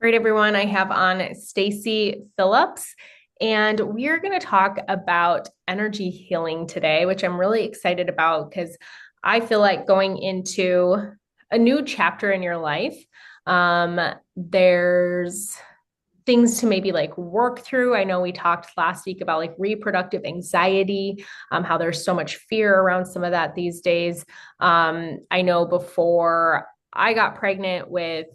Great, everyone. I have on Stacey Phillips, and we are going to talk about energy healing today, which I'm really excited about because I feel like going into a new chapter in your life. Um, there's things to maybe like work through. I know we talked last week about like reproductive anxiety, how there's so much fear around some of that these days. I know before I got pregnant with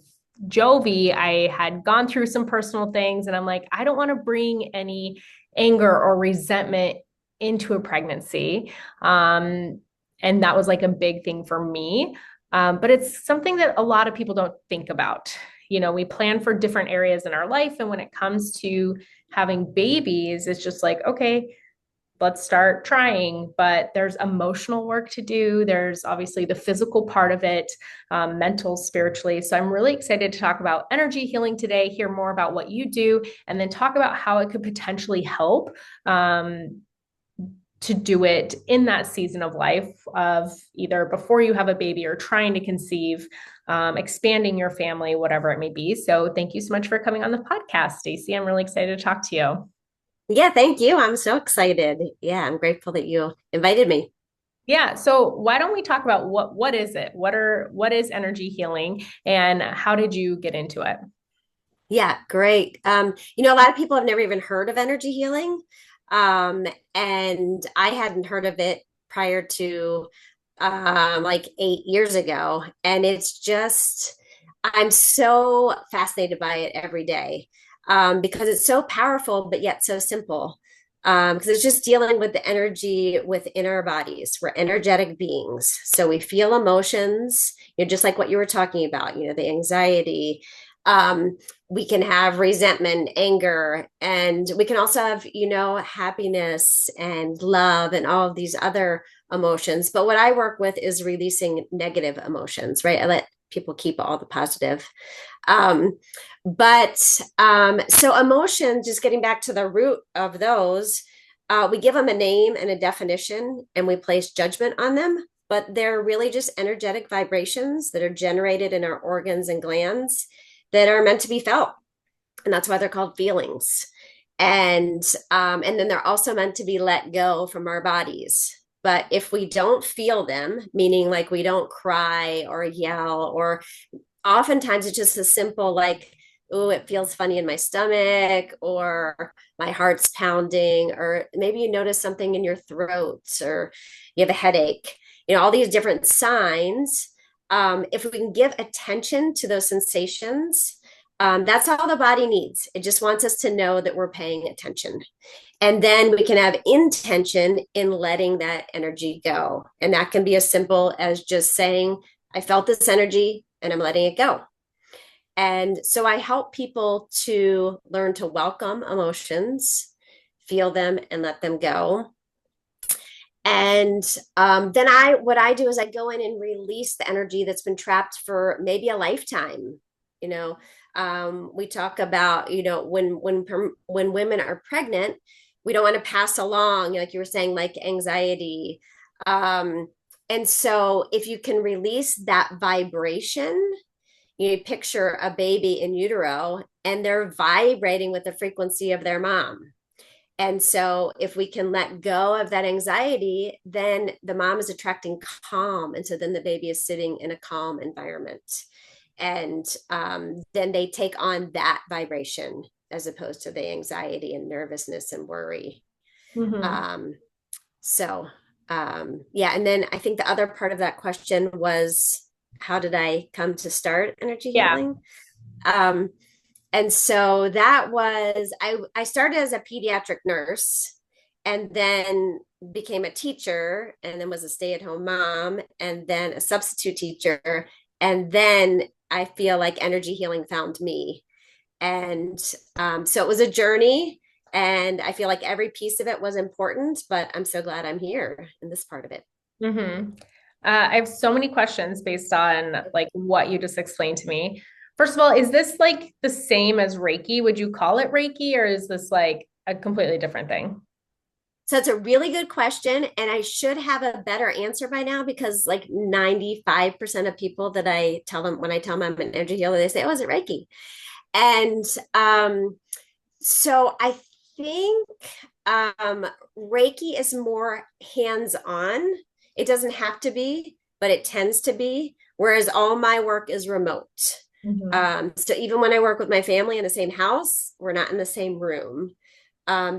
Jovi, I had gone through some personal things, and I'm like, I don't want to bring any anger or resentment into a pregnancy. And that was like a big thing for me. But it's something that a lot of people don't think about. We plan for different areas in our life. And when it comes to having babies, it's just like, okay, let's start trying. But there's emotional work to do. There's obviously the physical part of it, mental, spiritually. So I'm really excited to talk about energy healing today, hear more about what you do, and then talk about how it could potentially help. To do it in that season of life of either before you have a baby or trying to conceive, expanding your family, whatever it may be. So thank you so much for coming on the podcast, Stacey. I'm really excited to talk to you. Yeah, thank you. I'm so excited. Yeah, I'm grateful that you invited me. Yeah, so why don't we talk about what is it? What is energy healing and how did you get into it? Yeah, great. A lot of people have never even heard of energy healing. And I hadn't heard of it prior to like 8 years ago. And it's just, I'm so fascinated by it every day because it's so powerful, but yet so simple. Because it's just dealing with the energy within our bodies. We're energetic beings. So we feel emotions, just like what you were talking about, the anxiety. We can have resentment, anger, and we can also have, happiness and love and all of these other emotions. But what I work with is releasing negative emotions, right? I let people keep all the positive. Um, so emotions, just getting back to the root of those, we give them a name and a definition and we place judgment on them, but they're really just energetic vibrations that are generated in our organs and glands that are meant to be felt. And that's why they're called feelings. And then they're also meant to be let go from our bodies. But if we don't feel them, meaning like we don't cry or yell, or oftentimes it's just as simple like, oh, it feels funny in my stomach, or my heart's pounding, or maybe you notice something in your throat, or you have a headache, all these different signs. If we can give attention to those sensations, that's all the body needs. It just wants us to know that we're paying attention. And then we can have intention in letting that energy go. And that can be as simple as just saying, I felt this energy and I'm letting it go. And so I help people to learn to welcome emotions, feel them, and let them go. And then what I do is I go in and release the energy that's been trapped for maybe a lifetime. You know, we talk about, when women are pregnant, we don't want to pass along, like you were saying, like anxiety. And so if you can release that vibration, you picture a baby in utero and they're vibrating with the frequency of their mom. And so, if we can let go of that anxiety, then the mom is attracting calm. And so, then the baby is sitting in a calm environment. And then they take on that vibration as opposed to the anxiety and nervousness and worry. Mm-hmm. Um, so, yeah. And then I think the other part of that question was, how did I come to start energy Yeah. healing? Um, and so that was, I started as a pediatric nurse and then became a teacher and then was a stay-at-home mom and then a substitute teacher. And then I feel like energy healing found me. And so it was a journey. And I feel like every piece of it was important, but I'm so glad I'm here in this part of it. Mm-hmm. I have so many questions based on like what you just explained to me. First of all, is this like the same as Reiki? Would you call it Reiki, or is this like a completely different thing? So it's a really good question. And I should have a better answer by now because like 95% of people that I tell them, when I tell them I'm an energy healer, they say, oh, is it Reiki? And so I think Reiki is more hands-on. It doesn't have to be, but it tends to be, whereas all my work is remote. Mhm. So even when I work with my family in the same house, we're not in the same room,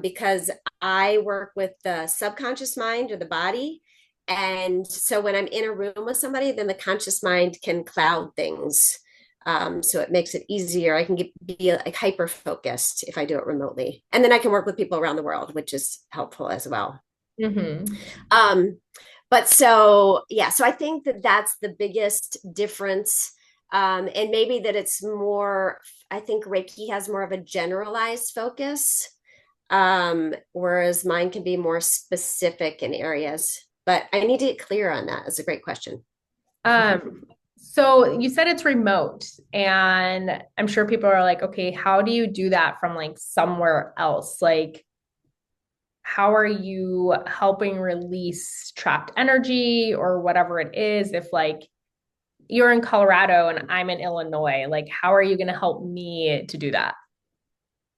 because I work with the subconscious mind or the body. And so when I'm in a room with somebody, then the conscious mind can cloud things. So it makes it easier. I can be like hyper focused if I do it remotely. And then I can work with people around the world, which is helpful as well. Mhm. Um, but so, yeah, so I think that that's the biggest difference. And maybe that it's more, I think Reiki has more of a generalized focus, whereas mine can be more specific in areas. But I need to get clear on that. That's a great question. Um, so you said it's remote, and I'm sure people are like, okay, how do you do that from like somewhere else? Like, how are you helping release trapped energy or whatever it is? If like you're in Colorado and I'm in Illinois, like, how are you going to help me to do that?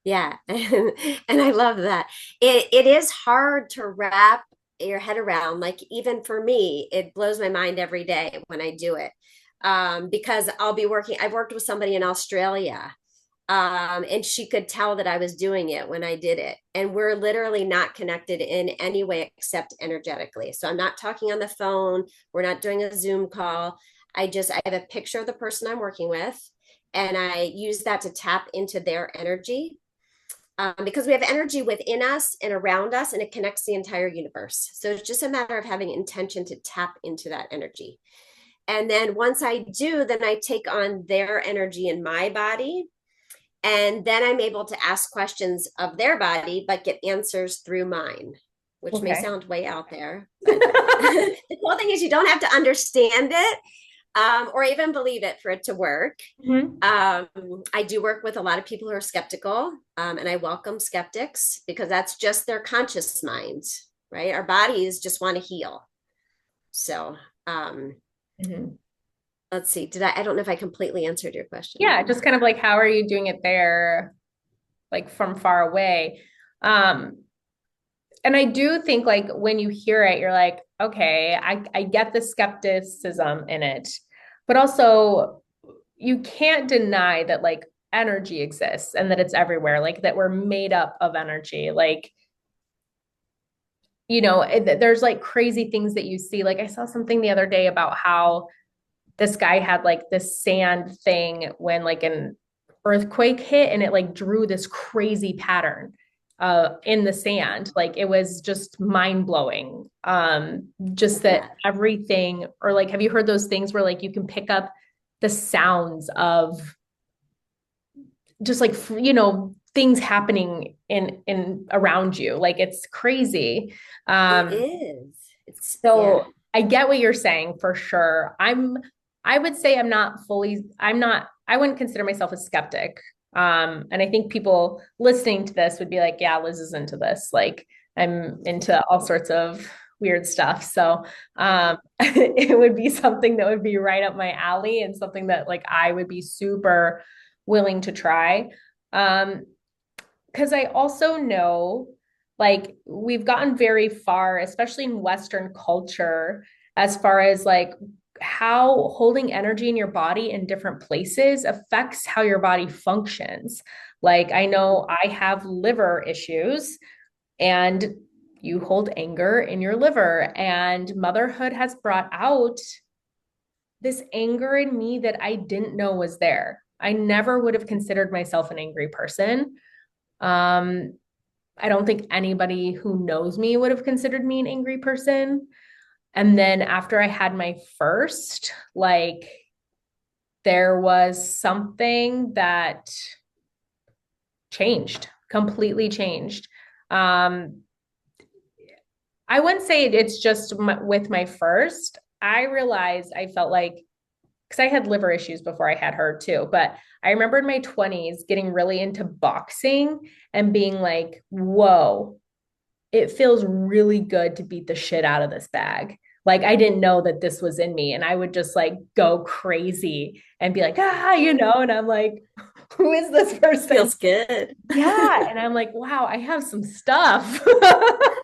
Yeah. And I love that. It is hard to wrap your head around. Like even for me, it blows my mind every day when I do it. Because I've worked with somebody in Australia, and she could tell that I was doing it when I did it. And we're literally not connected in any way except energetically. So I'm not talking on the phone. We're not doing a Zoom call. I have a picture of the person I'm working with, and I use that to tap into their energy, because we have energy within us and around us, and it connects the entire universe. So it's just a matter of having intention to tap into that energy. And then once I do, then I take on their energy in my body. And then I'm able to ask questions of their body, but get answers through mine, which may Okay. sound way out there. But the cool thing is, you don't have to understand it, or even believe it for it to work. Mhm. Um, I do work with a lot of people who are skeptical, and I welcome skeptics because that's just their conscious mind, right? Our bodies just want to heal. So, um, Mhm. let's see. I don't know if I completely answered your question. Yeah, just kind of like how are you doing it there, like from far away? Um, and I do think like when you hear it, you're like, okay, I get the skepticism in it, but also you can't deny that like energy exists and that it's everywhere, like that we're made up of energy. Like, there's like crazy things that you see. Like I saw something the other day about how this guy had like this sand thing when like an earthquake hit and it like drew this crazy pattern in the sand. Like it was just mind blowing. Just Love that that. everything, or like, have you heard those things where like you can pick up the sounds of just like, things happening in around you? Like it's crazy. It Um, is. It's, yeah. so I get what you're saying for sure. I would say I wouldn't consider myself a skeptic. And I think people listening to this would be like, yeah, Liz is into this. Like I'm into all sorts of weird stuff. So, it would be something that would be right up my alley and something that like I would be super willing to try. Um, because I also know like we've gotten very far, especially in Western culture, as far as like how holding energy in your body in different places affects how your body functions. Like I know I have liver issues and you hold anger in your liver, and motherhood has brought out this anger in me that I didn't know was there. I never would have considered myself an angry person. Um, I don't think anybody who knows me would have considered me an angry person. And then after I had my first, like there was something that changed, completely changed. Um, I wouldn't say it's just with my first. I realized I felt like, because I had liver issues before I had her too, but I remember in my 20s getting really into boxing and being like, whoa, it feels really good to beat the shit out of this bag. Like I didn't know that this was in me. And I would just like go crazy and be like, and I'm like, who is this person? Feels good. Yeah. And I'm like, wow, I have some stuff.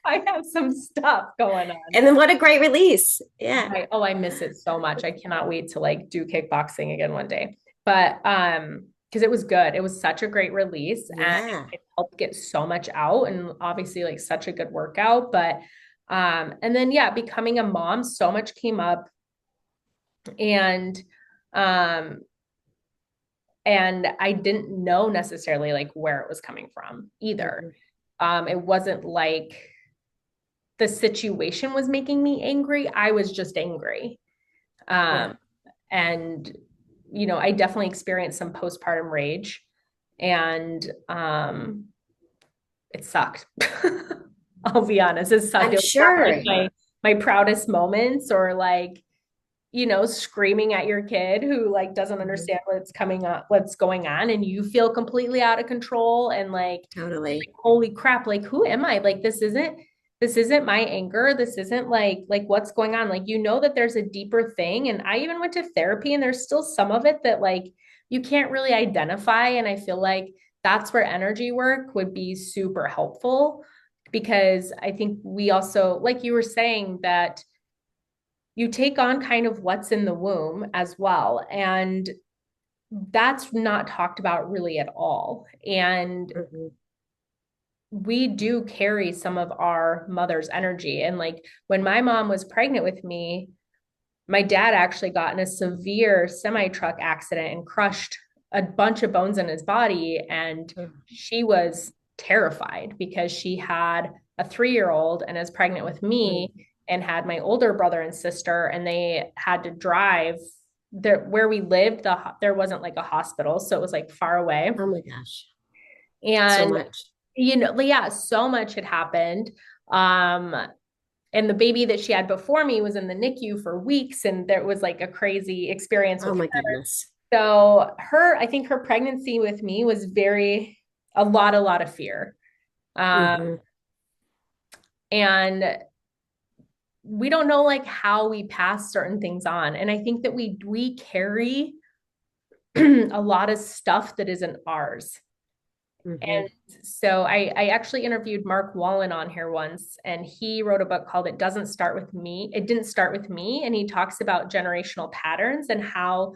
I have some stuff going on. And then what a great release. Yeah. I miss it so much. I cannot wait to like do kickboxing again one day. But because it was good. It was such a great release and Yeah. it helped get so much out and obviously like such a good workout. But and then yeah, becoming a mom, so much came up and um and I didn't know necessarily like where it was coming from either. Mhm. It wasn't like the situation was making me angry. I was just angry. Yeah. Um, and I definitely experienced some postpartum rage, and it sucked. I'll be honest, it sucked. I'm It was not like sure. my proudest moments, or like screaming at your kid who like doesn't Mhm. understand what's going on, and you feel completely out of control, and like Totally. holy crap, like who am I? Like this isn't my anger. This isn't like what's going on. Like that there's a deeper thing. And I even went to therapy and there's still some of it that like you can't really identify. And I feel like that's where energy work would be super helpful because I think we also, like you were saying, that you take on kind of what's in the womb as well. And that's not talked about really at all. And Mhm. we do carry some of our mother's energy. And like when my mom was pregnant with me, my dad actually got in a severe semi truck accident and crushed a bunch of bones in his body. And Mhm. she was terrified because she had a 3-year old and is pregnant with me and had my older brother and sister, and they had to drive there where we lived. There wasn't like a hospital, so it was like far away. Oh my gosh. So And much. yeah, so much had happened. Um, and the baby that she had before me was in the NICU for weeks, and there was like a crazy experience Oh with her. my goodness. So I think her pregnancy with me was a lot of fear. Um, Hmm. and we don't know like how we pass certain things on. And I think that we carry a lot of stuff that isn't ours. Hmm. And so I actually interviewed Mark Wallen on here once, and he wrote a book called It Doesn't Start With Me. It Didn't Start With Me. And he talks about generational patterns and how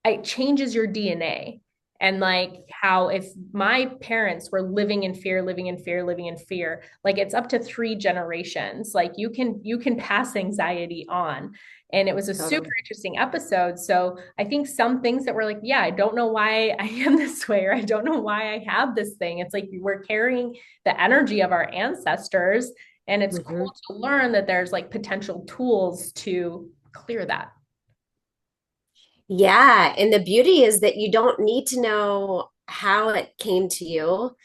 it changes your DNA. And like how if my parents were living in fear, living in fear, living in fear, like it's up to 3 generations. Like you can pass anxiety on. And it was a super Totally. interesting episode. So I think some things that were like, yeah, I don't know why I am this way, or I don't know why I have this thing. It's like we're carrying the energy of our ancestors. And it's Hmm. cool to learn that there's like potential tools to clear that. Yeah. And the beauty is that you don't need to know how it came to you.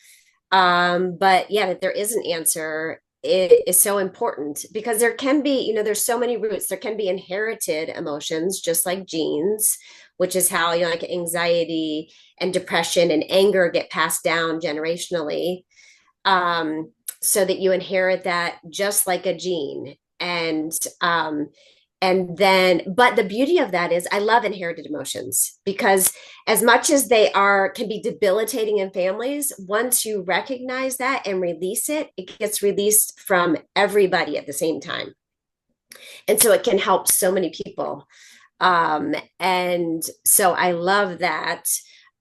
But yeah, that there is an answer is so important because there can be, there's so many roots. There can be inherited emotions, just like genes, which is how, like anxiety and depression and anger get passed down generationally. Um, so that you inherit that just like a gene. And then, but the beauty of that is I love inherited emotions because as much as they can be debilitating in families, once you recognize that and release it, it gets released from everybody at the same time. And so it can help so many people. And so I love that.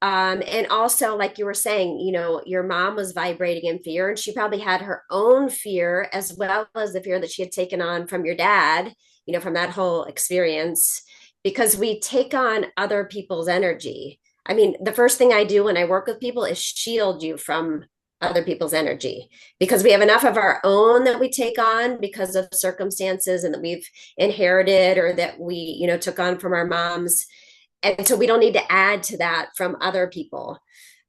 And also, like you were saying, your mom was vibrating in fear, and she probably had her own fear as well as the fear that she had taken on from your dad, from that whole experience, because we take on other people's energy. I mean, the first thing I do when I work with people is shield you from other people's energy because we have enough of our own that we take on because of circumstances and that we've inherited or that we took on from our moms, and so we don't need to add to that from other people.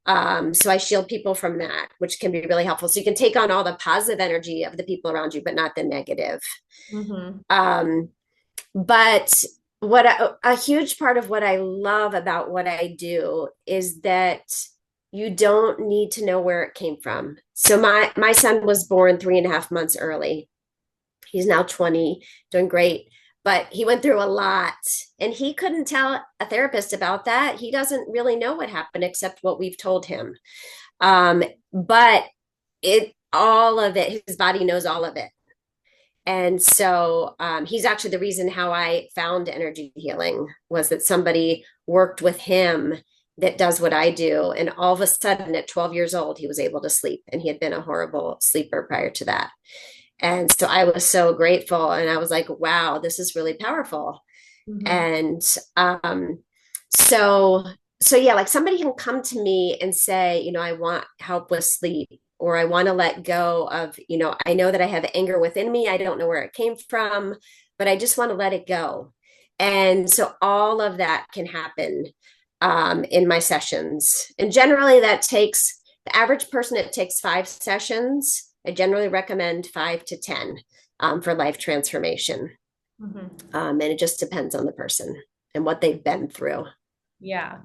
So I shield people from that, which can be really helpful, so you can take on all the positive energy of the people around you but not the negative. Mm-hmm. um, but a huge part of what I love about what I do is that you don't need to know where it came from. So my son was born 3.5 months early, He's now 20, doing great. But he went through a lot and he couldn't tell a therapist about that. He doesn't really know what happened except what we've told him. But all of it, his body knows all of it. And so he's actually the reason how I found energy healing was that somebody worked with him that does what I do. And all of a sudden, at 12 years old, he was able to sleep. And he had been a horrible sleeper prior to that. And so I was so grateful. And I was like, wow, this is really powerful. Mm-hmm. And so, so yeah, like somebody can come to me and say, I want help with sleep, or I want to let go of, I know that I have anger within me. I don't know where it came from, but I just want to let it go. And so all of that can happen in my sessions. And generally, that takes the average person, it takes 5 sessions. I generally recommend 5 to 10 for life transformation. Mm-hmm. And it just depends on the person and what they've been through. Yeah.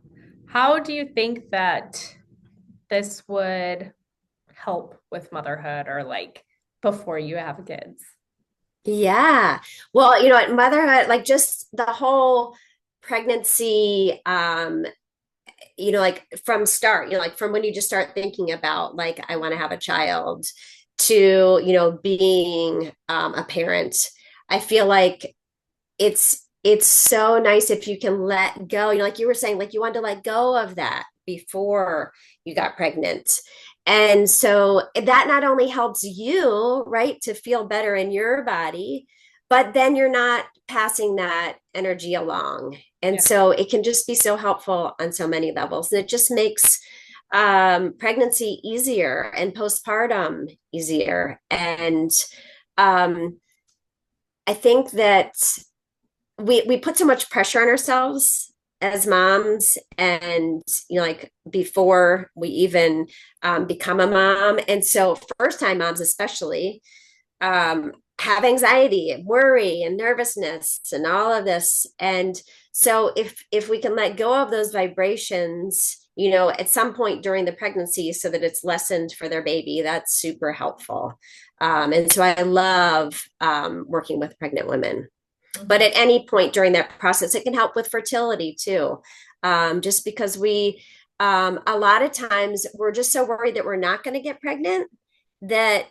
How do you think that this would help with motherhood or like before you have kids? Yeah. Well, at motherhood, like just the whole pregnancy, like from start, like from when you just start thinking about like, I want to have a child to, being a parent. I feel like it's so nice if you can let go, like you were saying, like you wanted to let go of that before you got pregnant. And so that not only helps you, right, to feel better in your body, but then you're not passing that energy along. And Yeah. so it can just be so helpful on so many levels. And it just makes pregnancy easier and postpartum easier. And um, I think that we put so much pressure on ourselves as moms, and like before we even become a mom. And so first time moms especially have anxiety and worry and nervousness and all of this. And so if we can let go of those vibrations, at some point during the pregnancy so that it's lessened for their baby, that's super helpful. And so I love working with pregnant women. But Mm-hmm. at any point during that process, it can help with fertility too. Just because a lot of times we're just so worried that we're not going to get pregnant that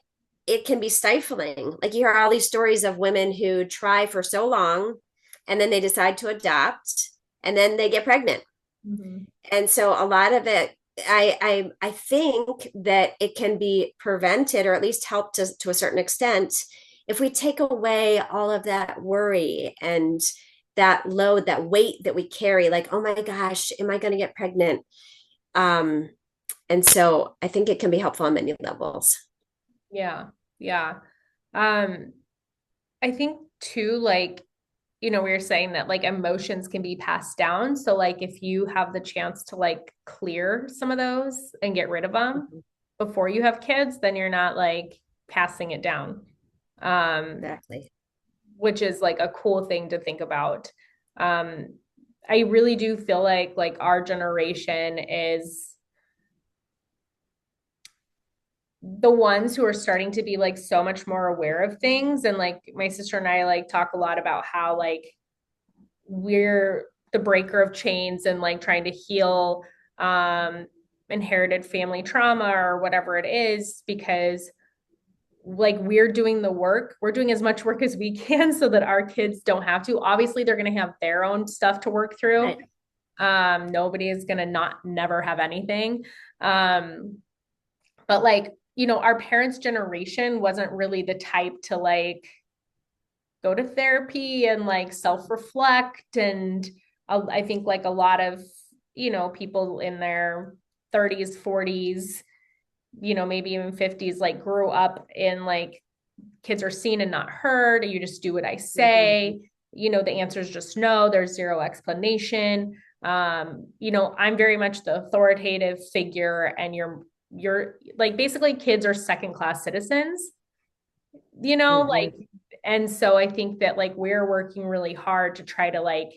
it can be stifling. Like you hear all these stories of women who try for so long and then they decide to adopt and then they get pregnant. Mm-hmm. And so a lot of it, I think that it can be prevented or at least helped to a certain extent if we take away all of that worry and that load, that weight that we carry, like, oh my gosh, am I going to get pregnant? Um, and so I think it can be helpful on many levels. Yeah. Yeah. Um, I think too, like, we were saying that like emotions can be passed down. So like if you have the chance to like clear some of those and get rid of them Mhm. before you have kids, then you're not like passing it down. Um, Exactly. which is like a cool thing to think about. Um, I really do feel like our generation is the ones who are starting to be like so much more aware of things. And like my sister and I like talk a lot about how like we're the breaker of chains and like trying to heal um inherited family trauma or whatever it is, because like we're doing the work, we're doing as much work as we can so that our kids don't have to. Obviously they're going to have their own stuff to work through. Right. Nobody is going to not never have anything. um but like our parents generation wasn't really the type to like go to therapy and like self-reflect. And I think like a lot of people in their 30s 40s, maybe even 50s, like grew up in like kids are seen and not heard, you just do what I Mhm. say, the answer is just no, there's zero explanation. I'm very much the authoritative figure, and you're like basically kids are second class citizens, Mhm. like. And so I think that like we're working really hard to try to like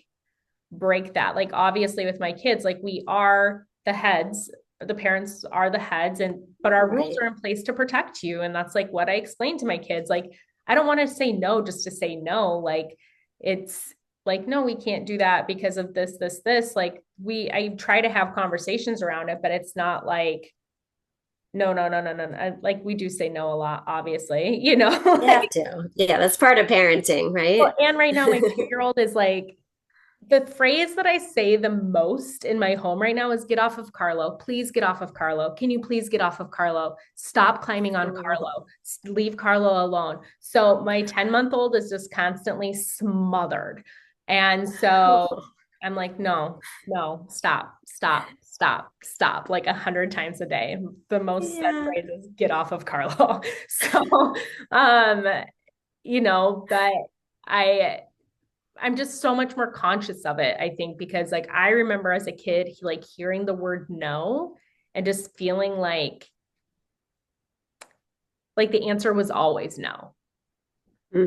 break that. Like obviously with my kids, like we are the heads, the parents are the heads, and but our rules Right. are in place to protect you. And that's like what I explain to my kids. Like I don't want to say no just to say no. Like it's like, no, we can't do that because of this. Like I try to have conversations around it, but it's not like, no, no, no, no, no, no. Like we do say no a lot, obviously, You like, have to. Yeah, that's part of parenting, right? well, and right now my 2-year-old is like, the phrase that I say the most in my home right now is get off of Carlo. Please get off of Carlo. Can you please get off of Carlo? Stop climbing on Oh. Carlo. Leave Carlo alone. So my 10-month-old is just constantly smothered. And so I'm like, no, no, stop, stop, stop, stop, like 100 times a day. The most said Yeah. phrase is get off of Carlo. So, um, but I I'm just so much more conscious of it, I think, because like I remember as a kid, like hearing the word no and just feeling like the answer was always no, Hmm.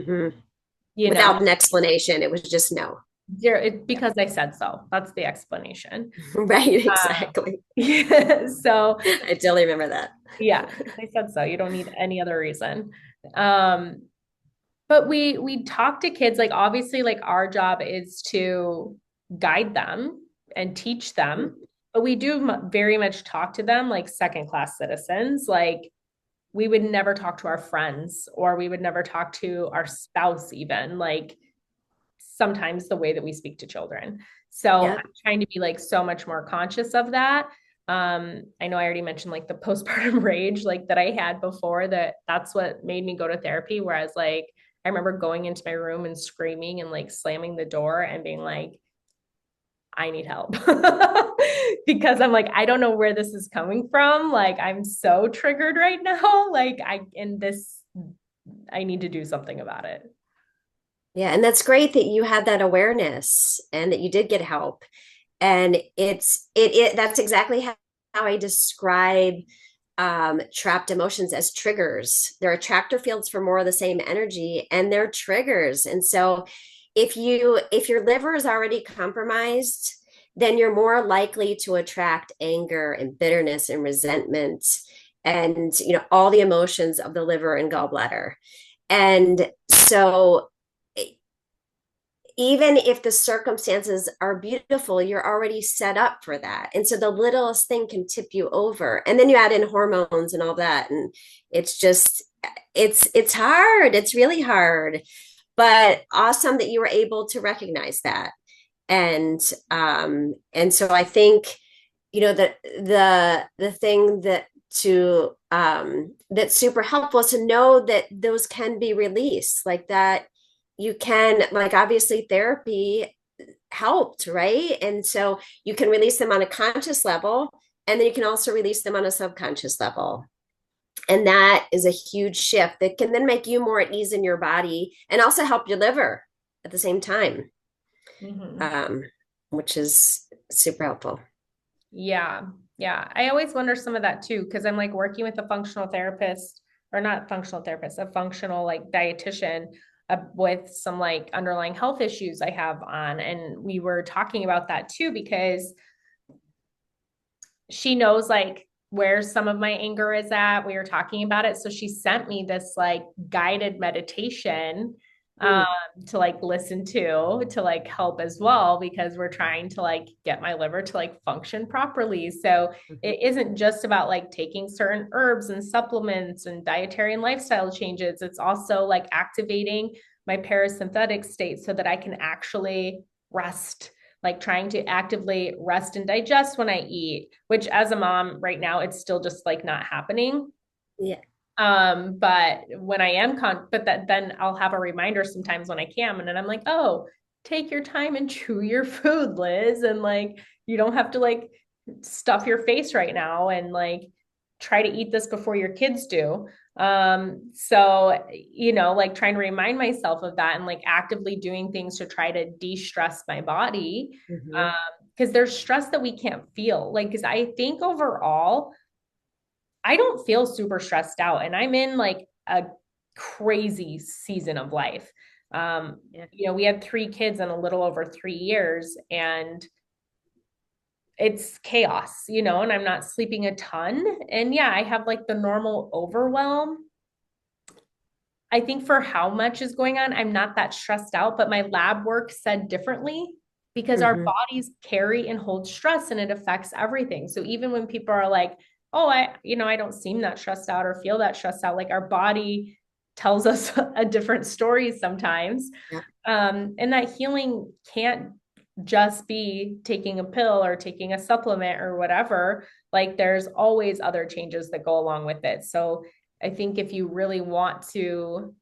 you know, Without an explanation, it was just no. Yeah. because I said so. That's the explanation. Right, Um, exactly. yeah, so I totally remember that. yeah, I said so. You don't need any other reason. Um, but we talk to kids like obviously like our job is to guide them and teach them, but we do very much talk to them like second class citizens. Like we would never talk to our friends or we would never talk to our spouse even like sometimes the way that we speak to children. So Yeah. I'm trying to be like so much more conscious of that. I know I already mentioned like the postpartum rage like that I had before that's what made me go to therapy. Whereas like I remember going into my room and screaming and like slamming the door and being like, I need help. Because I'm like, I don't know where this is coming from. Like I'm so triggered right now. Like I need to do something about it. Yeah, and that's great that you had that awareness and that you did get help. And it that's exactly how I describe trapped emotions as triggers. They're attractor fields for more of the same energy, and they're triggers. And so, if your liver is already compromised, then you're more likely to attract anger and bitterness and resentment, and all the emotions of the liver and gallbladder. And so even if the circumstances are beautiful, you're already set up for that. And so the littlest thing can tip you over. And then you add in hormones and all that. And it's just, it's hard. It's really hard. But awesome that you were able to recognize that. And so I think, the thing that's super helpful is to know that those can be released, like that you can, like, obviously therapy helped, right? And so you can release them on a conscious level, and then you can also release them on a subconscious level. And that is a huge shift that can then make you more at ease in your body and also help your liver at the same time, Mm-hmm. um, which is super helpful. Yeah. Yeah. I always wonder some of that too, because I'm like working with a functional therapist or not functional therapist, a functional like dietitian with some like underlying health issues I have on. And we were talking about that too, because she knows like where some of my anger is at. We were talking about it. So she sent me this like guided meditation um, Mm. to like listen to like help as well, because we're trying to like get my liver to like function properly. So Mhm. it isn't just about like taking certain herbs and supplements and dietary and lifestyle changes. It's also like activating my parasympathetic state so that I can actually rest, like trying to actively rest and digest when I eat, which as a mom right now, it's still just like not happening. Yeah. But when I am but that then I'll have a reminder sometimes when I can, and then I'm like, oh, take your time and chew your food, Liz. And like you don't have to like stuff your face right now and like try to eat this before your kids do. So like trying to remind myself of that and like actively doing things to try to de-stress my body. Mhm. Um, because there's stress that we can't feel. Like, because I think overall, I don't feel super stressed out and I'm in like a crazy season of life. Yeah. We had 3 kids in a little over 3 years and it's chaos, and I'm not sleeping a ton. And yeah, I have like the normal overwhelm. I think for how much is going on, I'm not that stressed out, but my lab work said differently because our Mm-hmm. bodies carry and hold stress and it affects everything. So even when people are like, oh, I don't seem that stressed out or feel that stressed out, like our body tells us a different story sometimes. Yeah. And that healing can't just be taking a pill or taking a supplement or whatever. Like there's always other changes that go along with it. So I think if you really want to,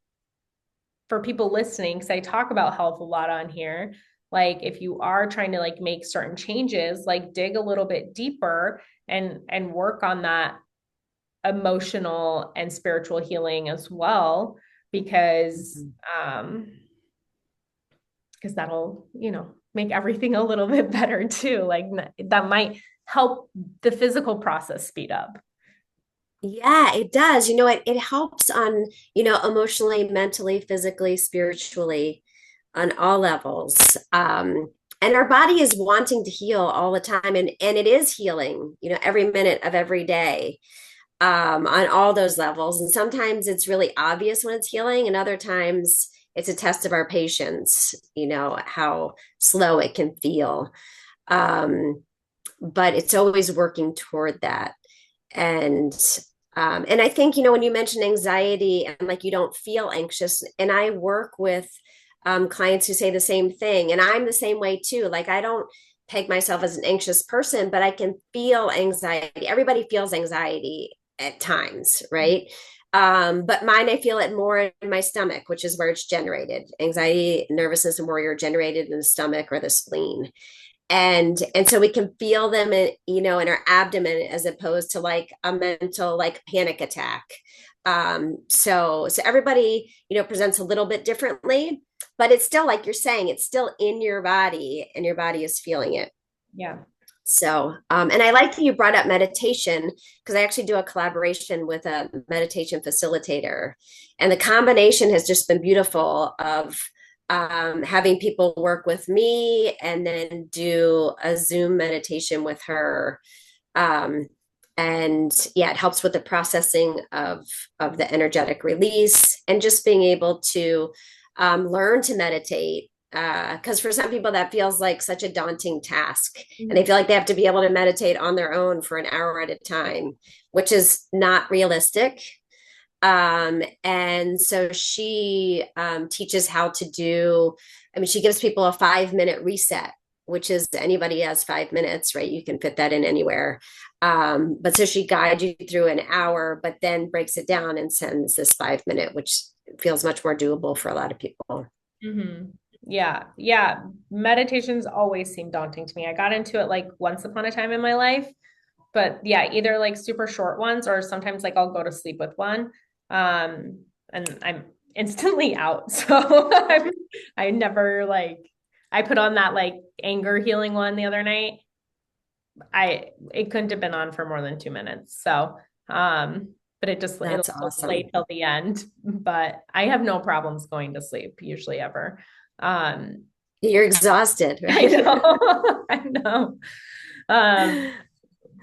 for people listening, because I talk about health a lot on here, like if you are trying to like make certain changes, like dig a little bit deeper and work on that emotional and spiritual healing as well, because Mm-hmm. um because that'll, make everything a little bit better too. Like that might help the physical process speed up. Yeah, it does. It helps on, emotionally, mentally, physically, spiritually, on all levels. And our body is wanting to heal all the time, and it is healing, every minute of every day, on all those levels. And sometimes it's really obvious when it's healing, and other times it's a test of our patience, how slow it can feel. Um, but it's always working toward that. And and I think, when you mention anxiety and like you don't feel anxious, and I work with clients who say the same thing, and I'm the same way too. Like I don't peg myself as an anxious person, but I can feel anxiety. Everybody feels anxiety at times, right? But mine, I feel it more in my stomach, which is where it's generated. Anxiety, nervousness, and worry are generated in the stomach or the spleen, and so we can feel them in our abdomen, as opposed to like a mental like panic attack. So everybody presents a little bit differently, but it's still, like you're saying, it's still in your body and your body is feeling it. Yeah. So and I like that you brought up meditation, because I actually do a collaboration with a meditation facilitator, and the combination has just been beautiful of having people work with me and then do a Zoom meditation with her. Um, and yeah, it helps with the processing of the energetic release, and just being able to learn to meditate. Because for some people that feels like such a daunting task, and they Mhm. feel like they have to be able to meditate on their own for an hour at a time, which is not realistic. And so she teaches how to do, I mean, she gives people a 5 minute reset, which is anybody has 5 minutes, right? You can fit that in anywhere. But so she guides you through an hour, but then breaks it down and sends this 5 minute, which feels much more doable for a lot of people. Mm-hmm. Yeah. Yeah. Meditations always seem daunting to me. I got into it like once upon a time in my life, but yeah, either like super short ones or sometimes like I'll go to sleep with one. And I'm instantly out. So I never like, I put on that like anger healing one the other night. It couldn't have been on for more than 2 minutes. So, but it'll That's still play awesome. till the end. But I have no problems going to sleep usually ever. Um, You're exhausted, I right? know, I know. Um,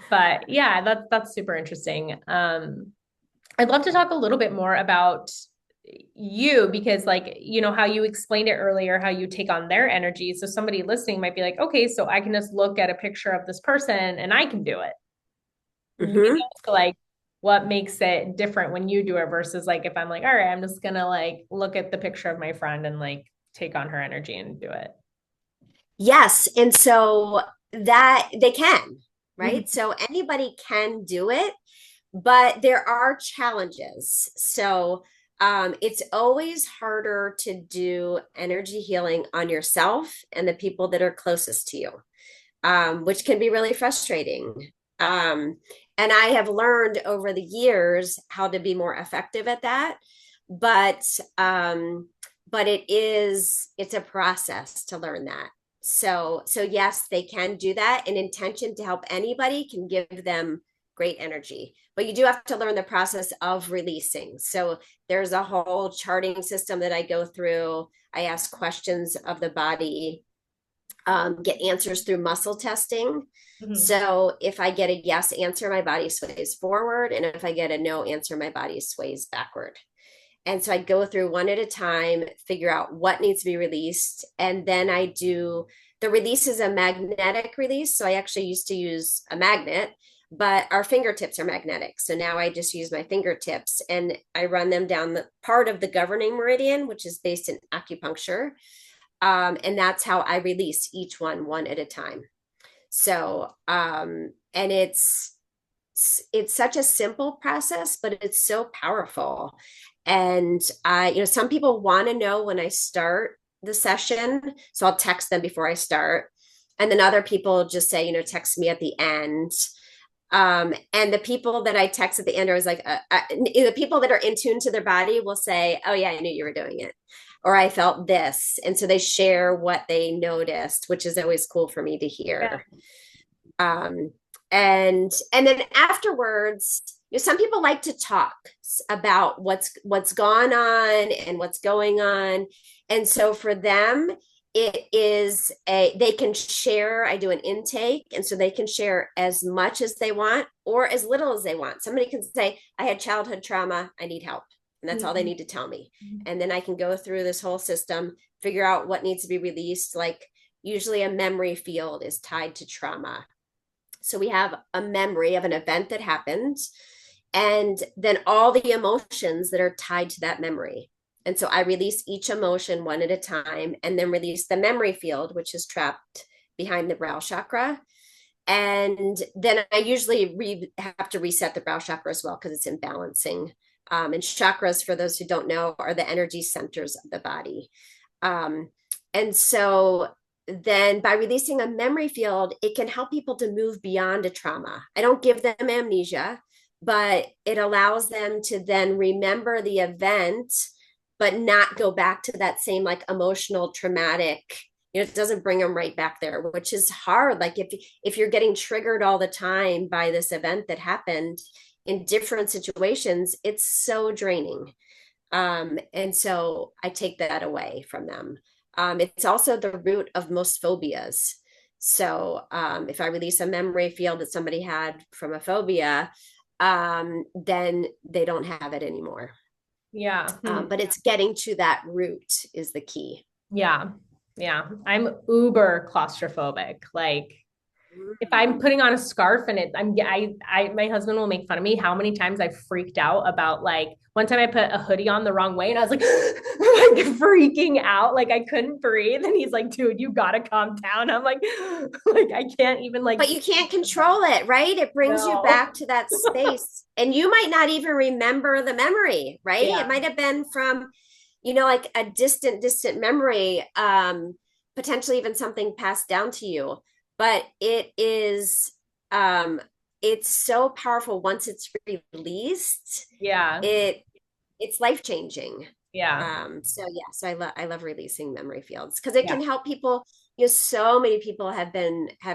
but yeah, that's super interesting. I'd love to talk a little bit more about you because like, how you explained it earlier, how you take on their energy. So somebody listening might be like, okay, so I can just look at a picture of this person and I can do it. Hmm. So like what makes it different when you do it versus like if I'm like, all right, I'm just gonna like look at the picture of my friend and like take on her energy and do it. Yes. And so that they can, right? Mhm. So anybody can do it, but there are challenges. So it's always harder to do energy healing on yourself and the people that are closest to you, which can be really frustrating. Um, and I have learned over the years how to be more effective at that. But but it's a process to learn that. So yes, they can do that. An intention to help anybody can give them great energy, but you do have to learn the process of releasing. So there's a whole charting system that I go through. I ask questions of the body, get answers through muscle testing. Mhm. So if I get a yes answer, my body sways forward. And if I get a no answer, my body sways backward. And so I go through one at a time, figure out what needs to be released. And then I do the release is a magnetic release. So I actually used to use a magnet, but our fingertips are magnetic. So now I just use my fingertips and I run them down the part of the governing meridian, which is based in acupuncture. And that's how I release each one at a time. So, and it's such a simple process, but it's so powerful. And some people want to know when I start the session, so I'll text them before I start. And then other people just say, text me at the end. And the people that I text at the end are like, the people that are in tune to their body will say, "Oh yeah, I knew you were doing it," or "I felt this," and so they share what they noticed, which is always cool for me to Yeah. hear. Um, and then afterwards, some people like to talk about what's gone on and what's going on, and so for them it is they can share. I do an intake, and so they can share as much as they want or as little as they want. Somebody can say, "I had childhood trauma, I need help," and that's all they Mhm. need to tell me. And then I can go through this whole system, figure out what needs to be released. Like usually a memory field is tied to trauma, so we have a memory of an event that happened, and then all the emotions that are tied to that memory. And so I release each emotion one at a time and then release the memory field, which is trapped behind the brow chakra. And then I usually have to reset the brow chakra as well because it's imbalancing. And chakras, for those who don't know, are the energy centers of the body. Um, and so then by releasing a memory field, it can help people to move beyond a trauma. I don't give them amnesia, but it allows them to then remember the event, but not go back to that same like emotional traumatic. It doesn't bring them right back there, which is hard. Like if you're getting triggered all the time by this event that happened in different situations, it's so draining. And so I take that away from them. It's also the root of most phobias. So if I release a memory field that somebody had from a phobia, then they don't have it anymore. Yeah. Hmm. But it's getting to that root is the key. Yeah. Yeah. I'm uber claustrophobic. Like if I'm Mm. putting on a scarf and my husband will make fun of me how many times I freaked out about like one time I put a hoodie on the wrong way and I was like, like freaking out, like I couldn't breathe. And he's like, dude, you gotta calm down. I'm like, like I can't even like But you can't control it, right? It brings you no. back to that space. And you might not even remember the memory, right? It Yeah. might have been from, like a distant memory, potentially even something passed down to you. But um, it's so powerful once it's released. Yeah. It it's life changing. Yeah. So yeah, so I love releasing memory fields because it Yeah. can help people. So many people have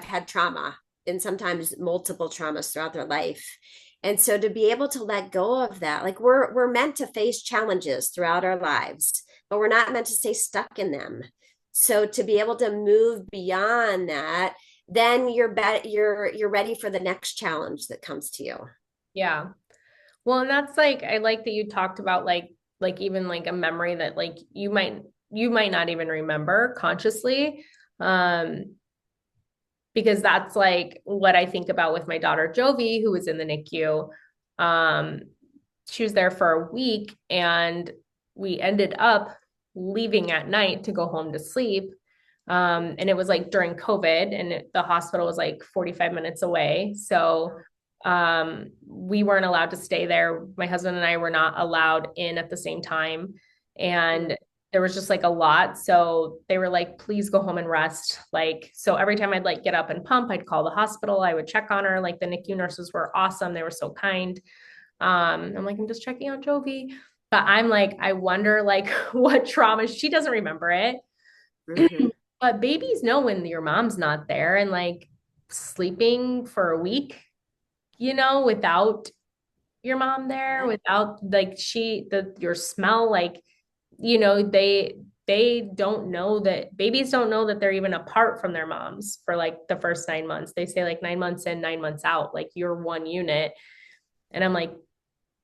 had trauma and sometimes multiple traumas throughout their life. And so to be able to let go of that, like we're meant to face challenges throughout our lives, but we're not meant to stay stuck in them. So to be able to move beyond that, then you're ready for the next challenge that comes to you. Yeah. Well, and that's like I like that you talked about like even like a memory that like you might not even remember consciously. Um, because that's like what I think about with my daughter Jovi, who was in the NICU. Um, she was there for a week and we ended up leaving at night to go home to sleep. And it was like during COVID and the hospital was like 45 minutes away. So we weren't allowed to stay there. My husband and I were not allowed in at the same time. And there was just like a lot. So they were like, please go home and rest. Like, so every time I'd like get up and pump, I'd call the hospital, I would check on her. Like the NICU nurses were awesome. They were so kind. I'm like, I'm just checking on Jovi. But I'm like, I wonder like what trauma she doesn't remember it. Mm-hmm. But babies know when your mom's not there and like sleeping for a week, without your mom there, Yeah. without like your smell, like, they don't know that babies don't know that they're even apart from their moms for like the first 9 months. They say like 9 months in, 9 months out, like you're one unit. And I'm like,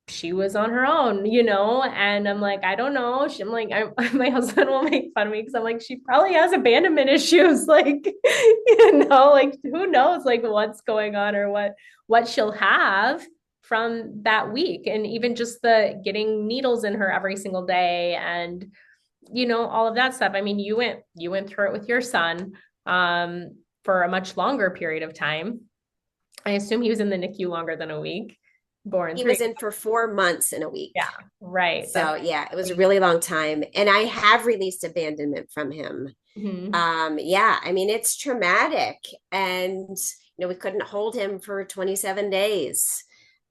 she was on her own, and I'm like, I don't know. I'm like, my husband will make fun of me because I'm like, she probably has abandonment issues. Like, like who knows like what's going on or what she'll have from that week. And even just the getting needles in her every single day and all of that stuff. I mean, you went through it with your son for a much longer period of time. I assume he was in the NICU longer than a week, born He three. was in for 4 months in a week. Yeah, right. That's So yeah, it was a really long time. And I have released abandonment from him. mhm. Yeah, I mean, it's traumatic. And, we couldn't hold him for 27 days.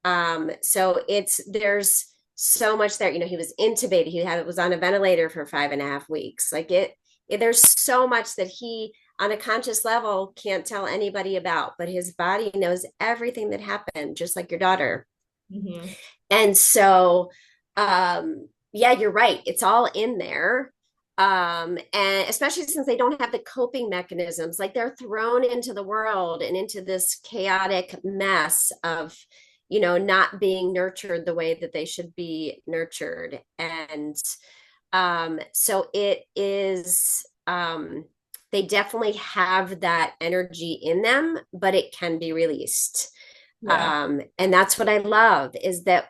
So there's so much there. He was intubated. Was on a ventilator for 5.5 weeks. Like there's so much that he, on a conscious level, can't tell anybody about, but his body knows everything that happened, just like your daughter. Mhm. And so, yeah, you're right. It's all in there. And especially since they don't have the coping mechanisms, like they're thrown into the world and into this chaotic mess of, not being nurtured the way that they should be nurtured. And so it is, they definitely have that energy in them, but it can be released. Yeah. And that's what I love is that,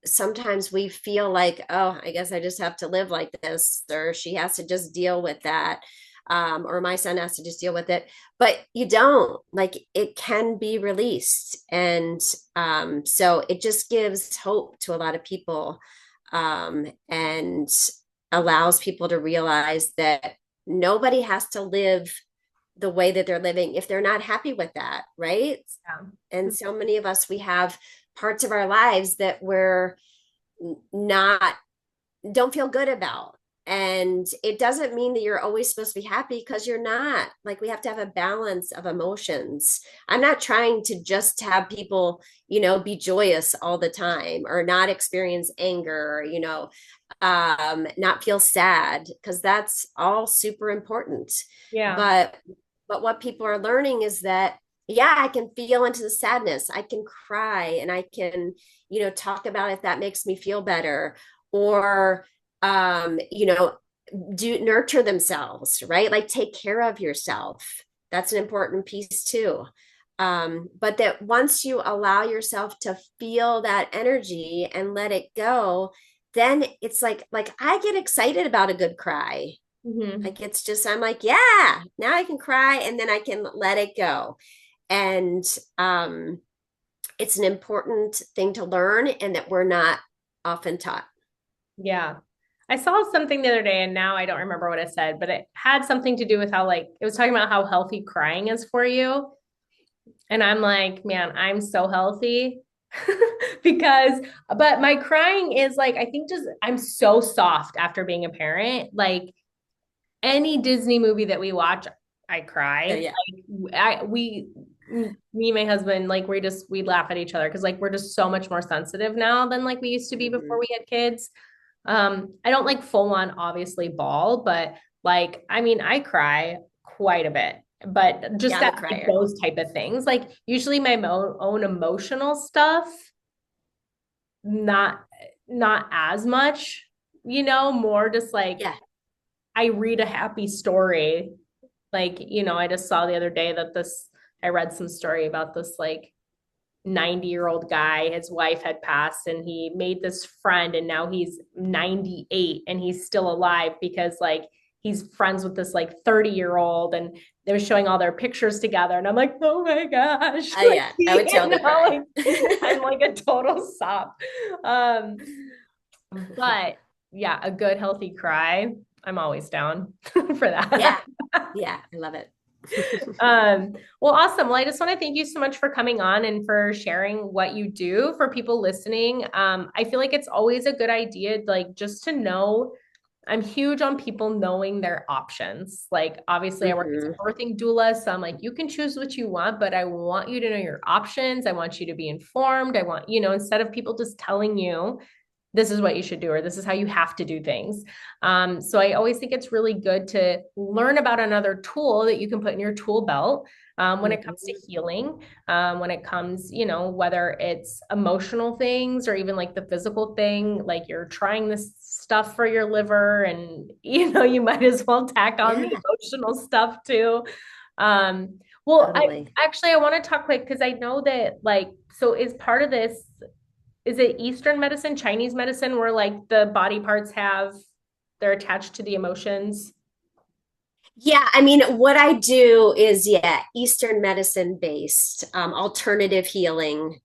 sometimes we feel like, oh, I guess I just have to live like this, or she has to just deal with that. Or my son has to just deal with it, but you don't. Like, it can be released. And so it just gives hope to a lot of people, and allows people to realize that nobody has to live the way that they're living if they're not happy with that, right? Yeah. And so many of us, we have parts of our lives that we're not, don't feel good about. And it doesn't mean that you're always supposed to be happy, because you're not. Like, we have to have a balance of emotions. I'm not trying to just have people, be joyous all the time, or not experience anger, not feel sad, because that's all super important. Yeah. But what people are learning is that, yeah, I can feel into the sadness. I can cry, and I can, talk about if that makes me feel better, or, do nurture themselves, right? Like, take care of yourself. That's an important piece too. But that once you allow yourself to feel that energy and let it go, then it's like I get excited about a good cry. Mhm. Like, it's just, I'm like, yeah, now I can cry, and then I can let it go. And it's an important thing to learn, and that we're not often taught. Yeah. I saw something the other day and now I don't remember what it said, but it had something to do with how like it was talking about how healthy crying is for you. And I'm like, man, I'm so healthy because, but my crying is like, I think just, I'm so soft after being a parent. Like any Disney movie that we watch, I cry. Yeah. Like me and my husband, like we laugh at each other because like we're just so much more sensitive now than like we used to be before Mm-hmm. we had kids. I don't like full on obviously bawl, but like, I mean, I cry quite a bit, but Yeah, just I'm a at like crier. those type of things, like usually my own emotional stuff, not, not as much, more just like Yeah. I read a happy story. Like, I just saw the other day that I read some story about this like 90-year-old guy. His wife had passed and he made this friend and now he's 98 and he's still alive because like he's friends with this like 30-year-old and they were showing all their pictures together and I'm like, oh my gosh. Like, Yeah, I would totally cry. like I'm like a total sop. Um, but yeah, a good healthy cry. I'm always down for Yeah. that. Yeah, I love it. Well, awesome. Well, I just want to thank you so much for coming on and for sharing what you do for people listening. I feel like it's always a good idea, like just to know. I'm huge on people knowing their options. Like, obviously, I work as Mm-hmm. a birthing doula, so I'm like, you can choose what you want, but I want you to know your options. I want you to be informed. I want, instead of people just telling you this is what you should do, or this is how you have to do things. So I always think it's really good to learn about another tool that you can put in your tool belt when it comes to Mhm. healing, when it comes, whether it's emotional things or even like the physical thing, like you're trying this stuff for your liver and, you might as well tack on the Yeah, emotional stuff too. Well, totally. I want to talk quick because I know that like, so is part of this, is it Eastern medicine, Chinese medicine, where like the body parts they're attached to the emotions? Yeah, I mean, what I do is, yeah, Eastern medicine based, alternative healing.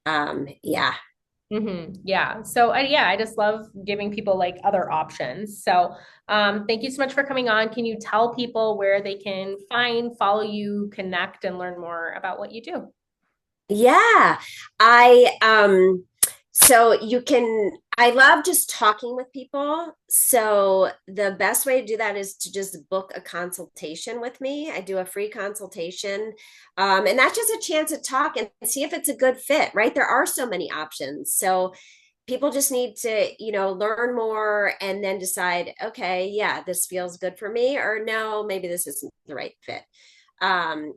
Yeah. Yeah. So I just love giving people like other options. So thank you so much for coming on. Can you tell people where they can follow you, connect, and learn more about what you do? Yeah, I so you can I love just talking with people. So the best way to do that is to just book a consultation with me. I do a free consultation. And that's just a chance to talk and see if it's a good fit, right? There are so many options. So people just need to, learn more and then decide, okay, yeah, this feels good for me, or no, maybe this isn't the right fit.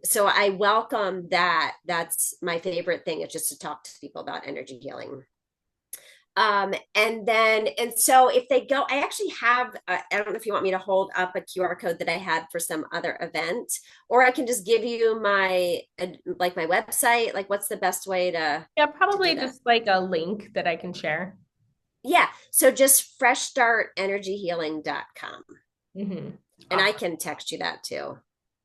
So I welcome that. That's my favorite thing, is just to talk to people about energy healing. And so if they go, I actually have, I don't know if you want me to hold up a QR code that I had for some other event, or I can just give you like my website. Like, what's the best way Yeah, to do probably that? just like a link that I can share. Yeah. So just freshstartenergyhealing.com. Mm-hmm. And I can text you that too.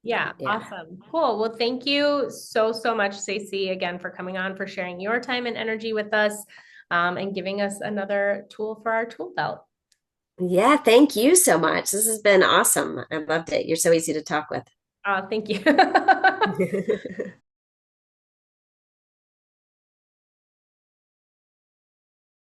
Yeah, Yeah. awesome. Cool. Well, thank you so, so much, Stacey, again, for coming on, for sharing your time and energy with us, and giving us another tool for our tool belt. Yeah. Thank you so much. This has been awesome. I loved it. You're so easy to talk with. Thank you.